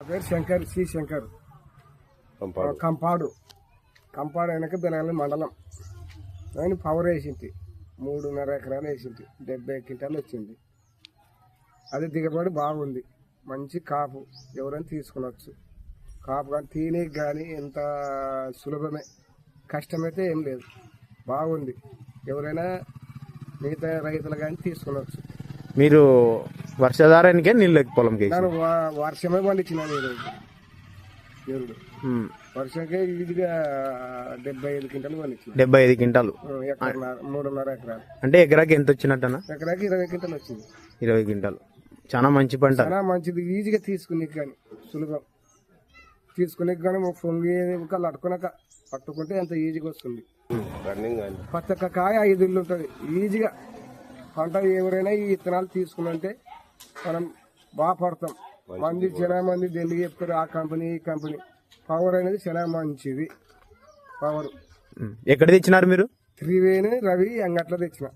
పేరు శంకర్ శంకర్ కంపాడు వెనక బెలగల మండలం. ఆయన పవర్ వేసింది 3.5 ఎకరాలు వేసింది. 70 క్వింటాలు వచ్చింది. అది దిగబడి బాగుంది. మంచి కాపు, ఎవరైనా తీసుకునొచ్చు. కాపు కానీ తినేకి కానీ ఎంత సులభమే, కష్టమైతే ఏం లేదు. బాగుంది. ఎవరైనా మిగతా రైతులు కానీ తీసుకునొచ్చు. మీరు వర్షాధారానికే నీళ్ళు పొలంకి నేను వర్షమే పండించిన ఎరుడు వర్షంకే ఈజీగా 75 క్వింటాలు పండించిన. 75 క్వింటాలు 3.5 ఎకరాలు. అంటే ఎకరాకి ఎంత వచ్చినట్టనా? ఎకరాకి 20 క్వింటాలు వచ్చింది. 20 క్వింటాలు చాలా మంచి పంట. చాలా మంచిది. ఈజీగా తీసుకునే కానీ సులభం. తీసుకునే కానీ పొంగి అట్టుకున్నాక పట్టుకుంటే ఎంత ఈజీగా వస్తుంది. ప్రతి ఒక్క కాయ 5 ఇళ్ళు ఉంటుంది. ఈజీగా పంట ఎవరైనా ఈ విత్తనాలు తీసుకున్నంటే మనం బాగా పడతాం. చాలా మంది ఢిల్లీ చెప్తారు, ఆ కంపెనీ ఈ కంపెనీ. పవర్ అనేది చాలా మంచిది. పవర్ ఎక్కడ తెచ్చినారు మీరు? త్రివేణి రవి అంగట్లో తెచ్చిన.